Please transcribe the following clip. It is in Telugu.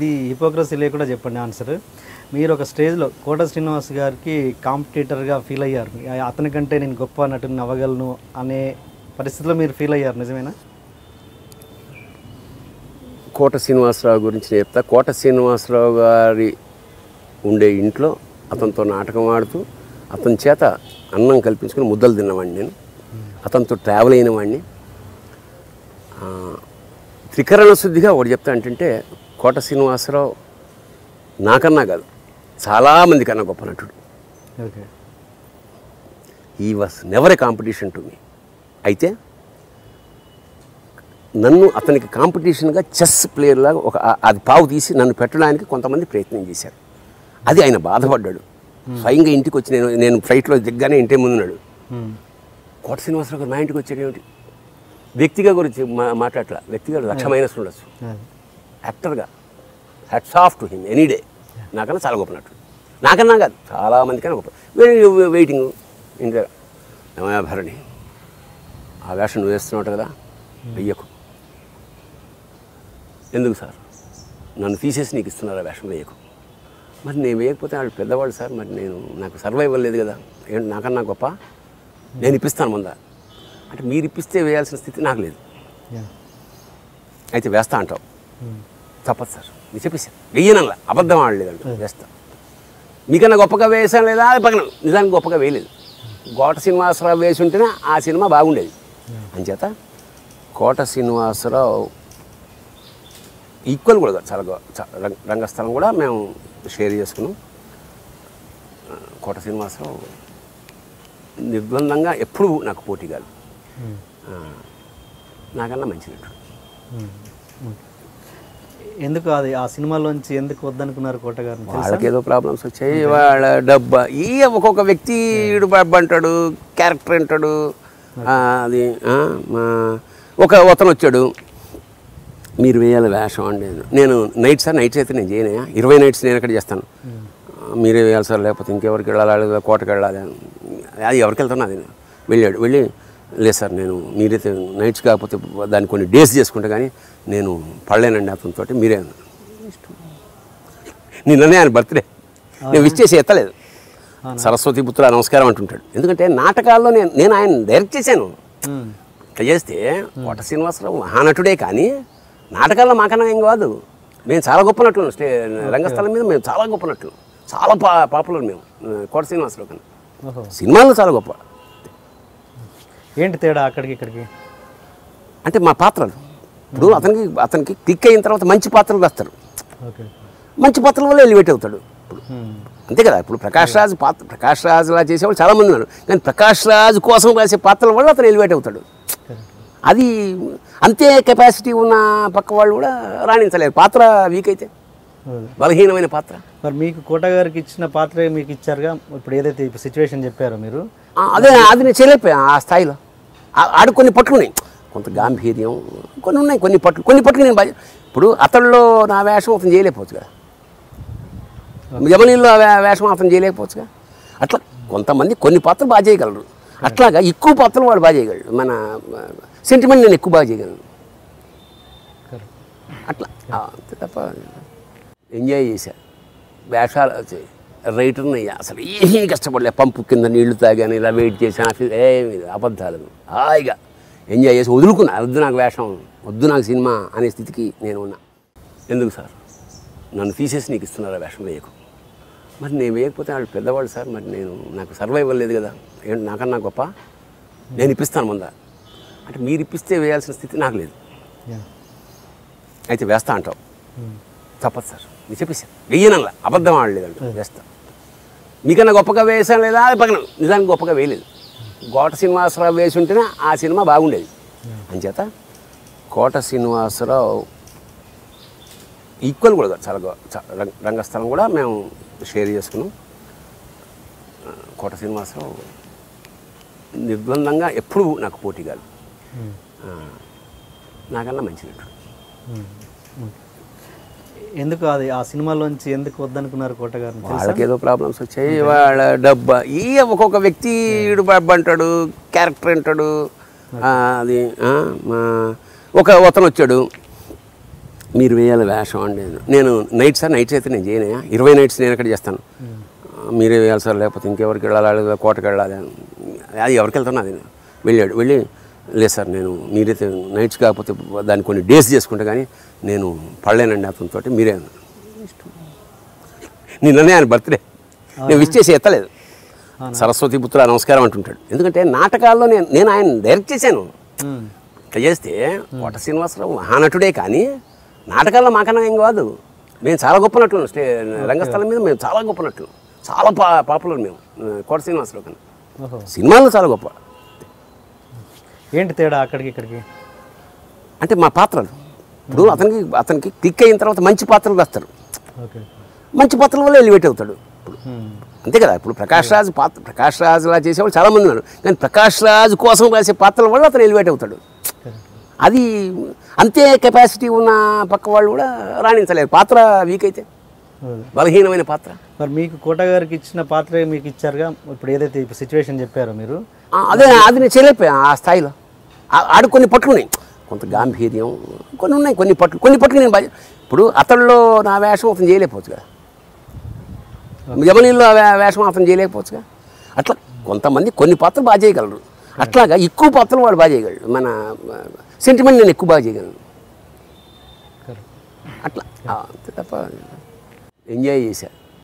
ఇది హిపోక్రసీ లేకుండా చెప్పండి ఆన్సర్. మీరు ఒక స్టేజ్లో కోట శ్రీనివాస్ గారికి కాంపిటీటర్గా ఫీల్ అయ్యారు, అతనికంటే నేను గొప్ప నటుని అవ్వగలను అనే పరిస్థితిలో మీరు ఫీల్ అయ్యారు, నిజమేనా? కోట శ్రీనివాసరావు గురించి చెప్తా. కోట శ్రీనివాసరావు గారి ఉండే ఇంట్లో అతనితో నాటకం ఆడుతూ అతని చేత అన్నం కల్పించుకుని ముద్దలు తిన్నవాడిని నేను. అతనితో ట్రావెల్ అయిన వాడిని. త్రికరణ శుద్ధిగా ఒకటి చెప్తా అంటే కోట శ్రీనివాసరావు నాకన్నా కాదు చాలామంది కన్నా గొప్ప నటుడు. Okay. He was never a competition to me. అయితే నన్ను అతనికి కాంపిటీషన్గా చెస్ ప్లేయర్ లాగా అది పావు తీసి నన్ను పెట్టడానికి కొంతమంది ప్రయత్నం చేశారు. అది ఆయన బాధపడ్డాడు. స్వయంగా ఇంటికి వచ్చి నేను ఫ్లైట్లో దిగ్గానే ఇంటి ముందున్నాడు. కోట శ్రీనివాసరావు గారు మా ఇంటికి వచ్చాడు ఏమిటి, వ్యక్తిగా గురించి మాట్లాడట్లా, వ్యక్తిగా లక్షమైన ఉండొచ్చు, యాక్టర్గా hats off to him any day. నాకన్నా చాలా గొప్ప నటుడు, నాకన్నా కాదు చాలామందికన్నా గొప్ప. వెయిటింగ్ ఇంకా ఏమయ్యా భరణి, ఆ వేషం నువ్వు వేస్తున్నావు కదా, వెయ్యకు. ఎందుకు సార్ నన్ను తీసేసి నీకు ఇస్తున్నారు ఆ వేషం, వేయకు. మరి నేను వేయకపోతే వాళ్ళు పెద్దవాళ్ళు సార్, మరి నాకు సర్వైవల్ లేదు కదా, ఏంటి నాకన్నా గొప్ప, నేను ఇప్పిస్తాను ముందా అంటే మీరు ఇప్పిస్తే వేయాల్సిన స్థితి నాకు లేదు. అయితే వేస్తా అంటావు, తప్పదు సార్ మీరు చెప్పేసాను, వెయ్యనల్లా అబద్ధం ఆడలేదంట, వేస్తా. మీకన్నా గొప్పగా వేసాను లేదా అది పక్కన, నిజానికి గొప్పగా వేయలేదు. కోట శ్రీనివాసరావు వేసి ఉంటేనే ఆ సినిమా బాగుండేది. అంచేత కోట శ్రీనివాసరావు ఈక్వల్ కూడా చాలా రంగస్థలం కూడా మేము షేర్ చేసుకున్నాం. కోట శ్రీనివాసరావు నిర్బంధంగా ఎప్పుడూ నాకు పోటీ కాదు, నాకన్నా మంచి నటుడు. ఎందుకు అది ఆ సినిమాలోంచి ఎందుకు వద్దనుకున్నారు కోట గారు? వాళ్ళకి ఏదో ప్రాబ్లమ్స్ వచ్చాయి, వాళ్ళ డబ్బా ఒక్కొక్క వ్యక్తి డబ్బు అంటాడు, క్యారెక్టర్ అంటాడు. అది అతను వచ్చాడు, మీరు వేయాలి వేషం అండి. నేను నైట్ సార్, నైట్స్ అయితే నేను చేయనయా, 20 నైట్స్ నేను ఎక్కడ చేస్తాను, మీరే వేయాలి సార్, లేకపోతే ఇంకెవరికి వెళ్ళాలి, కోటకి వెళ్ళాలి, అది ఎవరికి వెళ్తాను అది. వెళ్ళి లేదు సార్ మీరైతే నైట్స్ కాకపోతే దాన్ని కొన్ని డేస్ చేసుకుంటే కానీ నేను పడలేనండి అతనితో, మీరే నిన్ననే ఆయన బర్త్డే, నేను విష్ చేసి ఎత్తలేదు. సరస్వతి పుత్ర నమస్కారం అంటుంటాడు. ఎందుకంటే నాటకాల్లో నేను ఆయన డైరెక్ట్ చేశాను. ఇట్లా చేస్తే కోట శ్రీనివాసరావు మహానటుడే, కానీ నాటకాల్లో మాకన్నా ఏం కాదు, మేము చాలా గొప్ప నటులు. రంగస్థలం మీద మేము చాలా గొప్ప నటులు, చాలా పాపులర్ మేము కోట శ్రీనివాసరావు కన్నా. సినిమాల్లో చాలా గొప్ప. ఏంటి తేడా అక్కడికి ఇక్కడికి అంటే మా పాత్రలు. ఇప్పుడు అతనికి క్లిక్ అయిన తర్వాత మంచి పాత్రలు వేస్తారు, మంచి పాత్రల వల్ల ఎలివేట్ అవుతాడు. ఇప్పుడు అంతే కదా. ఇప్పుడు ప్రకాష్ రాజ్లా చేసేవాళ్ళు చాలామంది ఉన్నారు, కానీ ప్రకాష్ రాజ్ కోసం రాసే పాత్రల వల్ల అతను ఎలివేట్ అవుతాడు. అది అంతే కెపాసిటీ ఉన్న పక్క వాళ్ళు కూడా రాణించలేరు, పాత్ర వీక్ అయితే, బలహీనమైన పాత్ర. మరి మీకు కోట గారికి ఇచ్చిన పాత్ర మీకు ఇచ్చారుగా, ఇప్పుడు ఏదైతే సిచ్యువేషన్ చెప్పారో మీరు, అది నేను చేయలేకపోయా ఆ స్థాయిలో. ఆడు కొన్ని పట్లు ఉన్నాయి, కొంత గాంభీర్యం కొన్ని ఉన్నాయి, కొన్ని పట్లు నేను ఇప్పుడు అతడిలో నా వేషం అతను చేయలేకపోవచ్చు కదా, యమనీల్లో వేషం అతను చేయలేకపోవచ్చుగా. అట్లా కొంతమంది కొన్ని పాత్రలు బాగా చేయగలరు, అట్లాగా ఎక్కువ పాత్రలు వాడు బాగా చేయగలరు. మన సెంటిమెంట్ నేను ఎక్కువ బాగా చేయగలను, అట్లా అంతే తప్ప ఎంజాయ్ చేశా. వేషాలు రైటర్ని అయ్యా, అసలు ఏమీ కష్టపడలే, పంపు కింద నీళ్లు తాగాను, ఇలా వెయిట్ చేశాను, ఏమి అబద్ధాలు, హాయిగా ఎంజాయ్ చేసి వదులుకున్నా. వద్దు నాకు వేషం, వద్దు నాకు సినిమా అనే స్థితికి నేను ఉన్నా. ఎందుకు సార్ నన్ను తీసేసి నీకు ఇస్తున్నారు ఆ వేషం, వేయకు. మరి నేను వేయకపోతే వాళ్ళు పెద్దవాళ్ళు సార్, మరి నాకు సర్వైవల్ లేదు కదా, ఏంటి నాకన్నా గొప్ప, నేను ఇప్పిస్తాను ముందా అంటే మీరు ఇప్పిస్తే వేయాల్సిన స్థితి నాకు లేదు. అయితే వేస్తా అంటావు, తప్పదు సార్ మీరు చెప్పేసాను, వెయ్యనల్లా అబద్ధం ఆడలేదంట, వేస్తా. మీకన్నా గొప్పగా వేసాను లేదా అది పక్కన, నిజానికి గొప్పగా వేయలేదు. కోట శ్రీనివాసరావు వేసి ఉంటేనే ఆ సినిమా బాగుండేది. అంచేత కోట శ్రీనివాసరావు ఈక్వల్ కూడా చాలా రంగస్థలం కూడా మేము షేర్ చేసుకున్నాం. కోట శ్రీనివాసరావు నిర్బంధంగా ఎప్పుడూ నాకు పోటీ కాదు, నాకన్నా మంచి నటుడు. ఎందుకు అది ఆ సినిమాలోంచి ఎందుకు వద్దనుకున్నారు కోట గారు? వాళ్ళకి ఏదో ప్రాబ్లమ్స్ వచ్చాయి, వాళ్ళ డబ్బా ఒక్కొక్క వ్యక్తి డబ్బు అంటాడు, క్యారెక్టర్ అంటాడు. అది అతను వచ్చాడు, మీరు వేయాలి వేషం అండి. నేను నైట్స్ అయితే నేను చేయనయా, 20 నైట్స్ నేను ఎక్కడ చేస్తాను, మీరే వేయాలి సార్, లేకపోతే ఇంకెవరికి వెళ్ళాలి, కోటకి వెళ్ళాలి, అది ఎవరికి వెళ్తాను. అది వెళ్ళి లేదు సార్ నేను మీరైతే నైట్స్ కాకపోతే దాన్ని కొన్ని డేస్ చేసుకుంటే కానీ నేను పడలేనండి అతనితో, మీరే నిన్ననే ఆయన బర్త్డే, నేను విష్ చేసి ఎత్తలేదు. సరస్వతి పుత్ర నమస్కారం అంటుంటాడు. ఎందుకంటే నాటకాల్లో నేను ఆయన డైరెక్ట్ చేశాను. ఇట్లా చేస్తే కోట శ్రీనివాసరావు మహానటుడే, కానీ నాటకాల్లో మాకన్నా ఏం కాదు. మేము చాలా గొప్ప నటులు, రంగస్థలం మీద మేము చాలా గొప్ప నటులు, చాలా పాపులర్ మేము కోట శ్రీనివాసరావు కన్నా. సినిమాల్లో చాలా గొప్ప. ఏంటి తేడా అక్కడికి ఇక్కడికి అంటే మా పాత్రలు. ఇప్పుడు అతనికి క్లిక్ అయిన తర్వాత మంచి పాత్రలు రాస్తారు, మంచి పాత్రల వల్ల ఎలివేట్ అవుతాడు. ఇప్పుడు అంతే కదా. ఇప్పుడు ప్రకాష్ రాజ్లా చేసేవాళ్ళు చాలామంది ఉన్నారు, కానీ ప్రకాష్ రాజ్ కోసం రాసే పాత్రల వల్ల అతను ఎలివేట్ అవుతాడు. అది అంతే కెపాసిటీ ఉన్న పక్క వాళ్ళు కూడా రాణించలేరు. పాత్ర వీక్ అయితే, బలహీనమైన పాత్ర. మరి మీకు కోట గారికి ఇచ్చిన పాత్ర మీకు ఇచ్చారుగా, ఇప్పుడు ఏదైతే ఇప్పుడు సిచ్యువేషన్ చెప్పారో మీరు, అది నేను చేయలేకపోయా ఆ స్థాయిలో. ఆడు కొన్ని పట్లు ఉన్నాయి, కొంత గాంభీర్యం కొన్ని ఉన్నాయి, కొన్ని పట్లు నేను ఇప్పుడు అతడిలో నా వేషం అతను చేయలేకపోవచ్చు కదా, యమనీల్లో వేషం అతను చేయలేకపోవచ్చుగా. అట్లా కొంతమంది కొన్ని పాత్రలు బాగా చేయగలరు, అట్లాగా ఎక్కువ పాత్రలు వాడు బాగా చేయగలరు. మన సెంటిమెంట్ నేను ఎక్కువ బాగా చేయగలను అట్లా. అంతే తప్ప ఎంజాయ్ చేశా.